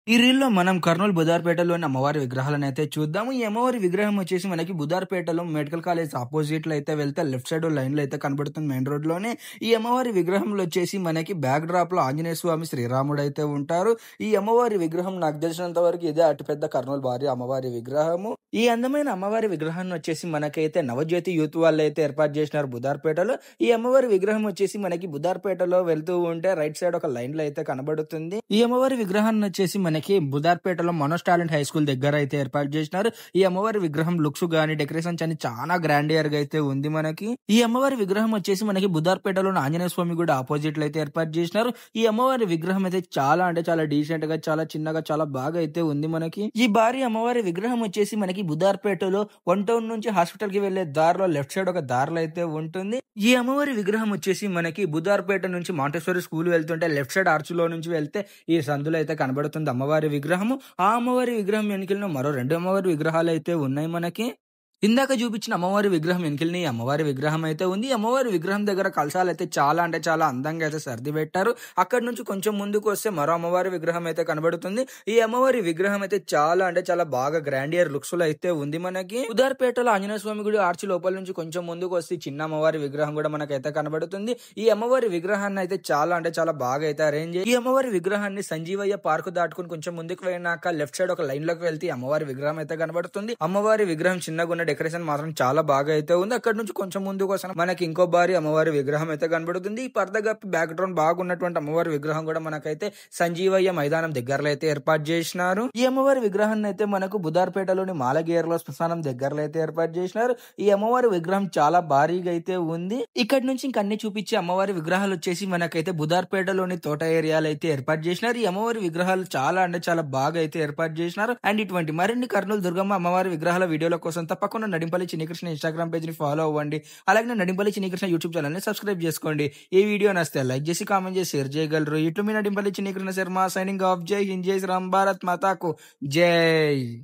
ఈ రీల్‌లో మనం కర్నూలు బుధార్‌పేటలోని అమ్మవారి విగ్రహాలనైతే చూద్దాము. ఈ అమ్మవారి విగ్రహం వచ్చేసి మనకి బుధార్‌పేటలో మెడికల్ కాలేజ్ అపోజిట్‌లో అయితే వెళ్తే లెఫ్ట్ సైడ్ లైన్‌లో అయితే కనబడుతుంది మెయిన్ రోడ్‌లోనే. ఈ అమ్మవారి విగ్రహంలో వచ్చేసి మనకి బ్యాక్ డ్రాప్‌లో ఆంజనేయ స్వామి, శ్రీరాముడైతే ఉంటారు. ఈ అమ్మవారి విగ్రహం నాకు తెలిసినంత వరకు ఇదే అతిపెద్ద కర్నూలు భారీ అమ్మవారి విగ్రహము. ఈ అందమైన అమ్మవారి విగ్రహాన్ని వచ్చేసి మనకైతే నవజ్యోతి యూత్ వాళ్ళైతే ఏర్పాటు చేసినారు బుధార్‌పేటలో. ఈ అమ్మవారి విగ్రహం వచ్చేసి మనకి బుధార్‌పేటలో వెళ్తూ ఉంటే రైట్ సైడ్ ఒక లైన్‌లో అయితే కనబడుతుంది. ఈ అమ్మవారి విగ్రహాన్ని వచ్చేసి మనకి బుధార్‌పేటలో మనోజ్ టాలెంట్ హై స్కూల్ దగ్గర అయితే ఏర్పాటు చేసినారు. ఈ అమ్మవారి విగ్రహం లుక్స్ గాని, డెకరేషన్స్ అని చాలా గ్రాండియర్‌గా అయితే ఉంది మనకి. ఈ అమ్మవారి విగ్రహం వచ్చేసి మనకి బుధార్‌పేటలోని ఆంజనేయ స్వామి గుడి అపోజిట్‌లో అయితే ఏర్పాటు చేసినారు. ఈ అమ్మవారి విగ్రహం అయితే చాలా అంటే చాలా డీసెంట్‌గా, చాలా చిన్నగా, చాలా బాగా అయితే ఉంది మనకి. ఈ భారీ అమ్మవారి విగ్రహం వచ్చేసి మనకి బుధార్‌పేటలో వన్ టౌన్ నుంచి హాస్పిటల్‌కి వెళ్లే దారిలో లెఫ్ట్ సైడ్ ఒక దారిలో అయితే ఉంటుంది. ఈ అమ్మవారి విగ్రహం వచ్చేసి మనకి బుధార్‌పేట నుంచి మాంటెసరీ స్కూల్ వెళ్తుంటే లెఫ్ట్ సైడ్ ఆర్చ్‌లో నుంచి వెళ్తే ఈ సందులో అయితే కనబడుతుంది అమ్మవారి విగ్రహము. ఆ అమ్మవారి విగ్రహం వెనకాలనే మరో 2 అమ్మవారి విగ్రహాలు అయితే ఉన్నాయి మనకి. ఇందాక చూపించిన అమ్మవారి విగ్రహం వెనకాలనే ఈ అమ్మవారి విగ్రహం అయితే ఉంది. ఈ అమ్మవారి విగ్రహం దగ్గర కలశాలైతే చాలా అంటే చాలా అందంగా అయితే సర్ది పెట్టారు. అక్కడి నుంచి కొంచెం ముందుకు వస్తే మరో అమ్మవారి విగ్రహం అయితే కనబడుతుంది. ఈ అమ్మవారి విగ్రహం అయితే చాలా అంటే చాలా బాగా గ్రాండియర్ లుక్స్ లో అయితే ఉంది మనకి. ఉదార్పేటలో ఆంజనేయ స్వామి గుడి ఆర్చి లోపల నుంచి కొంచెం ముందుకు వస్తే చిన్న అమ్మవారి విగ్రహం కూడా మనకైతే కనబడుతుంది. ఈ అమ్మవారి విగ్రహాన్ని అయితే చాలా అంటే చాలా బాగా అయితే అరేంజ్ ఈ అమ్మవారి విగ్రహాన్ని సంజీవయ్య పార్క్ దాటుకుని కొంచెం ముందుకు వెళ్ళినాక లెఫ్ట్ సైడ్ ఒక లైన్ లోకి వెళ్తే అమ్మవారి విగ్రహం అయితే కనబడుతుంది. అమ్మవారి విగ్రహం చిన్నగా ఉన్న డెకరేషన్ మాత్రం చాలా బాగా అయితే ఉంది. అక్కడ నుంచి కొంచెం ముందుకు వస్తే మనకి ఇంకో భారీ అమ్మవారి విగ్రహం అయితే కనబడుతుంది. ఈ పరదగా బ్యాక్ గ్రౌండ్ బాగున్నటువంటి అమ్మవారి విగ్రహం కూడా మనకైతే సంజీవయ్య మైదానం దగ్గరలో అయితే ఏర్పాటు చేసినారు. ఈ అమ్మవారి విగ్రహాన్ని అయితే మనకు బుధార్పేటలోని మాలగేర్లో శ్మశానం దగ్గరలో అయితే ఏర్పాటు చేసినారు. ఈ అమ్మవారి విగ్రహం చాలా భారీగా అయితే ఉంది. ఇక్కడ నుంచి ఇంక అన్ని చూపించే అమ్మవారి విగ్రహాలు వచ్చేసి మనకైతే బుధార్పేటలోని తోట ఏరియాలో అయితే ఏర్పాటు చేసినారు. ఈ అమ్మవారి విగ్రహాలు చాలా అంటే చాలా బాగా అయితే ఏర్పాటు చేసినారు. అండ్ ఇటువంటి మరిన్ని కర్నూలు దుర్గమ్మ అమ్మవారి విగ్రహాల వీడియోల కోసం తప్పకుండా నడింపల్లి చిన్నికృష్ణ ఇన్స్టాగ్రామ్ పేజ్ ని ఫాలో అవ్వండి. అలాగే నడింపల్లి చిన్నికృష్ణ యూట్యూబ్ ఛానల్ ని సబ్స్క్రైబ్ చేసుకోండి. ఈ వీడియో నచ్చితే లైక్ చేసి కామెంట్ చేసి షేర్ చేయగలరు. ఇట్లు మీ నడింపల్లి చిన్నికృష్ణ శర్మ సైనింగ్ ఆఫ్. జై హింద్, జై శ్రీరామ్, భారత్ మాతాకు జై.